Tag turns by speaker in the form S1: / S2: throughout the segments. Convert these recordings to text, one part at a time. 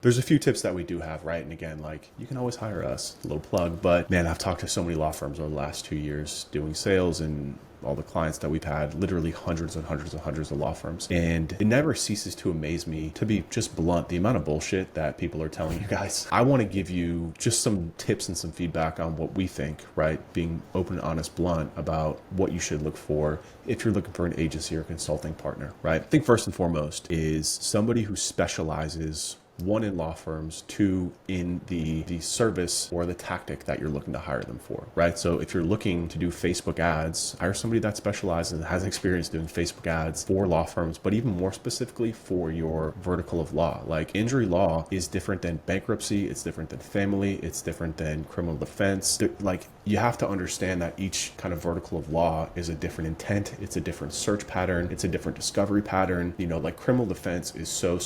S1: There's a few tips that we do have, right? And again, like you can always hire us, a little plug, but man, I've talked to so many law firms over the last 2 years doing sales, and all the clients that we've had, literally hundreds and hundreds and hundreds of law firms. And it never ceases to amaze me, to be just blunt, the amount of bullshit that people are telling you guys. I want to give you just some tips and some feedback on what we think, right? Being open, honest, blunt about what you should look for if you're looking for an agency or consulting partner, right? I think first and foremost is somebody who specializes, one, in law firms, two, in the service or the tactic that you're looking to hire them for, right? So if you're looking to do Facebook ads, hire somebody that specializes and has experience doing Facebook ads for law firms, but even more specifically for your vertical of law. Like injury law is different than bankruptcy, it's different than family, it's different than criminal defense. Like you have to understand that each kind of vertical of law is a different intent, it's a different search pattern, it's a different discovery pattern. You know, like criminal defense is so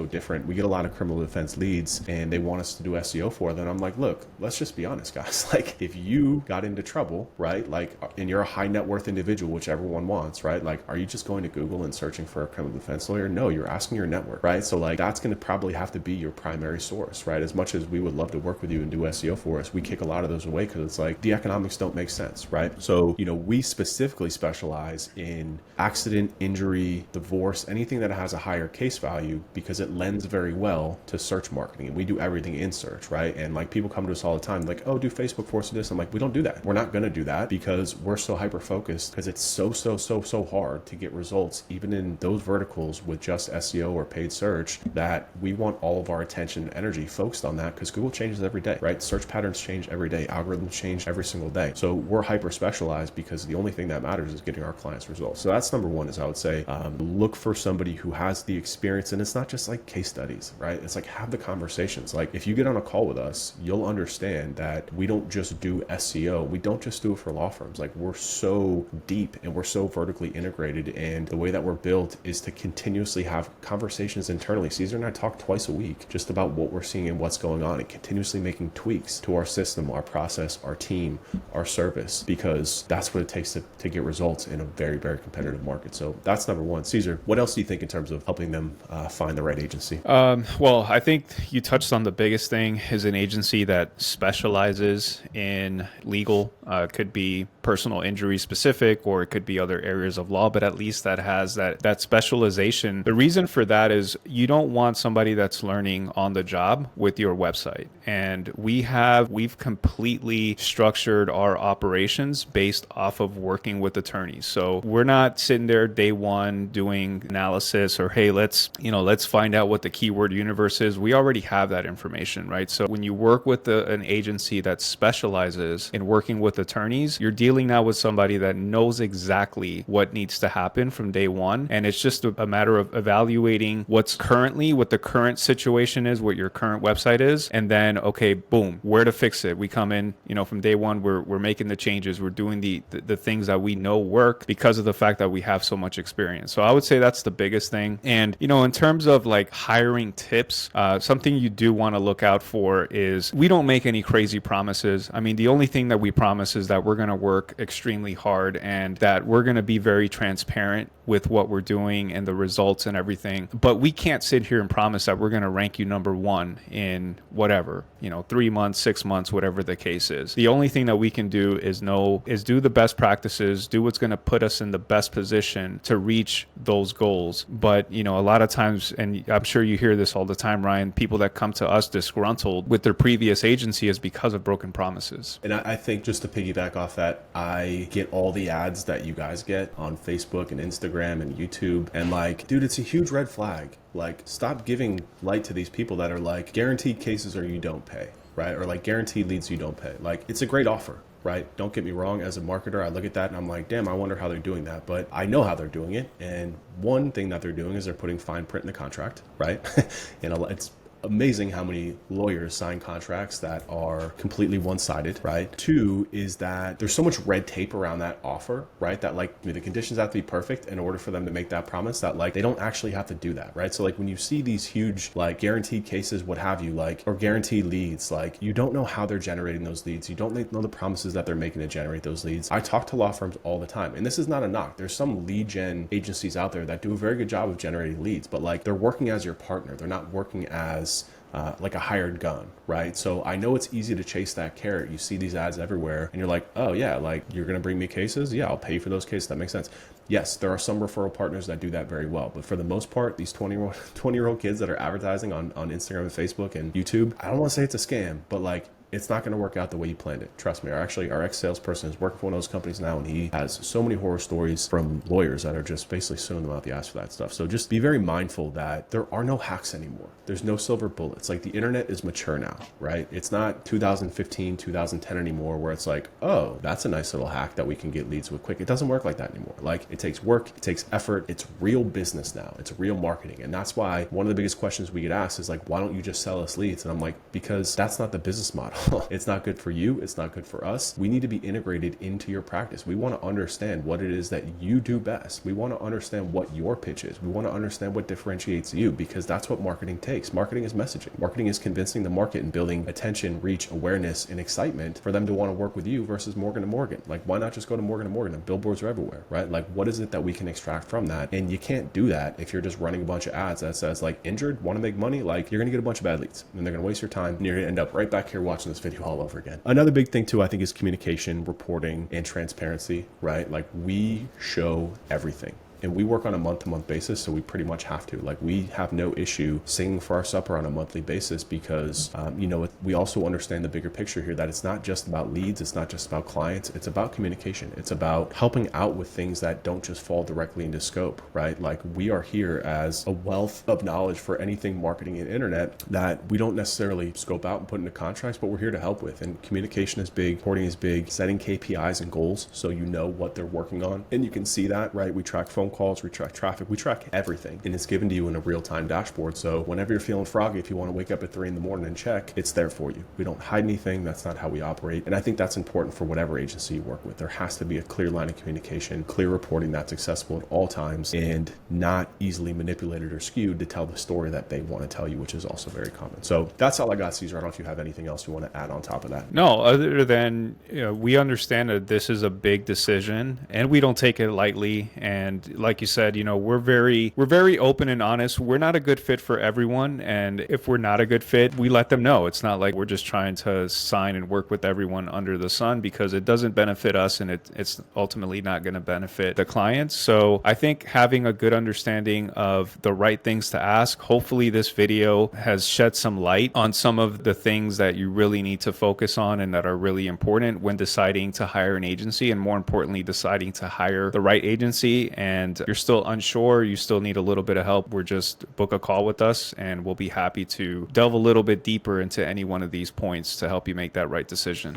S1: different. We get a lot of criminal defense leads and they want us to do SEO for them. I'm like, look, let's just be honest, guys. Like if you got into trouble, right? Like, and you're a high net worth individual, which everyone wants, right? Like, are you just going to Google and searching for a criminal defense lawyer? No, you're asking your network, right? So like, that's going to probably have to be your primary source, right? As much as we would love to work with you and do SEO for us, we kick a lot of those away because it's like the economics don't make sense, right? So, you know, we specifically specialize in accident, injury, divorce, anything that has a higher case value because it lends very well to search marketing, and we do everything in search, right? And like people come to us all the time like, oh, do Facebook for us to this. I'm like, we don't do that. We're not going to do that because we're so hyper focused, because it's so hard to get results even in those verticals with just SEO or paid search, that we want all of our attention and energy focused on that, because Google changes every day, right? Search patterns change every day, algorithms change every single day. So we're hyper specialized because the only thing that matters is getting our clients results. So that's number one, is I would say look for somebody who has the experience, and it's not just like case studies, right? It's like, have the conversations. Like if you get on a call with us, you'll understand that we don't just do SEO. We don't just do it for law firms. Like we're so deep and we're so vertically integrated, and the way that we're built is to continuously have conversations internally. Cesar and I talk twice a week just about what we're seeing and what's going on, and continuously making tweaks to our system, our process, our team, our service, because that's what it takes to get results in a very competitive market. So that's number one. Cesar, what else do you think in terms of helping them find the right agency?
S2: Well, I think you touched on the biggest thing, is an agency that specializes in legal. Could be personal injury specific, or it could be other areas of law, but at least that has that specialization. The reason for that is you don't want somebody that's learning on the job with your website. And we've completely structured our operations based off of working with attorneys. So we're not sitting there day one doing analysis, or hey, let's find out what the keyword universe is. We already have that information, right? So when you work with an agency that specializes in working with attorneys, you're dealing now with somebody that knows exactly what needs to happen from day one. And it's just a matter of evaluating what the current situation is, what your current website is, and then, okay, boom, where to fix it. We come in, from day one, we're making the changes, we're doing the things that we know work because of the fact that we have so much experience. So I would say that's the biggest thing. And, in terms of like hiring tips, something you do want to look out for is we don't make any crazy promises. I mean, the only thing that we promise is that we're going to work extremely hard and that we're going to be very transparent with what we're doing and the results and everything. But we can't sit here and promise that we're going to rank you number one in whatever, 3 months, 6 months, whatever the case is. The only thing that we can do is do the best practices, do what's going to put us in the best position to reach those goals. But, a lot of times, and I'm sure you hear this all the time, Ryan, people that come to us disgruntled with their previous agency is because of broken promises.
S1: And I think, just to piggyback off that, I get all the ads that you guys get on Facebook and Instagram and YouTube. And like, dude, it's a huge red flag. Like, stop giving light to these people that are like, guaranteed cases or you don't pay, right? Or like guaranteed leads you don't pay. Like, it's a great offer, right? Don't get me wrong. As a marketer, I look at that and I'm like, damn, I wonder how they're doing that. But I know how they're doing it. And one thing that they're doing is they're putting fine print in the contract, right? And it's amazing how many lawyers sign contracts that are completely one-sided, right? Two is that there's so much red tape around that offer, right? That like the conditions have to be perfect in order for them to make that promise, that like they don't actually have to do that, right? So like when you see these huge like guaranteed cases, what have you, like, or guaranteed leads, like you don't know how they're generating those leads. You don't know the promises that they're making to generate those leads. I talk to law firms all the time, and this is not a knock. There's some lead gen agencies out there that do a very good job of generating leads, but like they're working as your partner. They're not working as like a hired gun, right? So I know it's easy to chase that carrot. You see these ads everywhere and you're like, oh yeah, like you're going to bring me cases. Yeah, I'll pay for those cases. That makes sense. Yes, there are some referral partners that do that very well. But for the most part, these 20-year-old kids that are advertising on Instagram and Facebook and YouTube, I don't want to say it's a scam, but like, it's not going to work out the way you planned it. Trust me. Our ex-salesperson is working for one of those companies now, and he has so many horror stories from lawyers that are just basically suing them out the ass for that stuff. So just be very mindful that there are no hacks anymore. There's no silver bullets. Like the internet is mature now, right? It's not 2015, 2010 anymore where it's like, oh, that's a nice little hack that we can get leads with quick. It doesn't work like that anymore. Like it takes work, it takes effort. It's real business now. It's real marketing. And that's why one of the biggest questions we get asked is like, why don't you just sell us leads? And I'm like, because that's not the business model. It's not good for you. It's not good for us. We need to be integrated into your practice. We want to understand what it is that you do best. We want to understand what your pitch is. We want to understand what differentiates you, because that's what marketing takes. Marketing is messaging. Marketing is convincing the market and building attention, reach, awareness, and excitement for them to want to work with you versus Morgan & Morgan. Like, why not just go to Morgan & Morgan? And billboards are everywhere, right? Like, what is it that we can extract from that? And you can't do that if you're just running a bunch of ads that says like, injured, want to make money. Like, you're going to get a bunch of bad leads and they're going to waste your time and you're going to end up right back here watching this video all over again. Another big thing too, I think, is communication, reporting, and transparency, right? Like we show everything. And we work on a month-to-month basis, so we pretty much have to. Like, we have no issue singing for our supper on a monthly basis because, we also understand the bigger picture here, that it's not just about leads, it's not just about clients, it's about communication. It's about helping out with things that don't just fall directly into scope, right? Like, we are here as a wealth of knowledge for anything marketing and internet that we don't necessarily scope out and put into contracts, but we're here to help with. And communication is big, reporting is big, setting KPIs and goals so you know what they're working on. And you can see that, right? We track phone calls, we track traffic, we track everything, and it's given to you in a real-time dashboard. So whenever you're feeling froggy, if you want to wake up at 3 a.m. and check, it's there for you. We don't hide anything. That's not how we operate. And I think that's important for whatever agency you work with. There has to be a clear line of communication, clear reporting that's accessible at all times, and not easily manipulated or skewed to tell the story that they want to tell you, which is also very common. So that's all I got, Cesar. I don't know if you have anything else you want to add on top of that.
S2: No, other than we understand that this is a big decision and we don't take it lightly. And like you said, we're very open and honest. We're not a good fit for everyone, and if we're not a good fit, we let them know. It's not like we're just trying to sign and work with everyone under the sun, because it doesn't benefit us and it's ultimately not going to benefit the clients. So I think having a good understanding of the right things to ask, hopefully this video has shed some light on some of the things that you really need to focus on and that are really important when deciding to hire an agency, and more importantly, deciding to hire the right agency. And you're still unsure, you still need a little bit of help, just book a call with us and we'll be happy to delve a little bit deeper into any one of these points to help you make that right decision.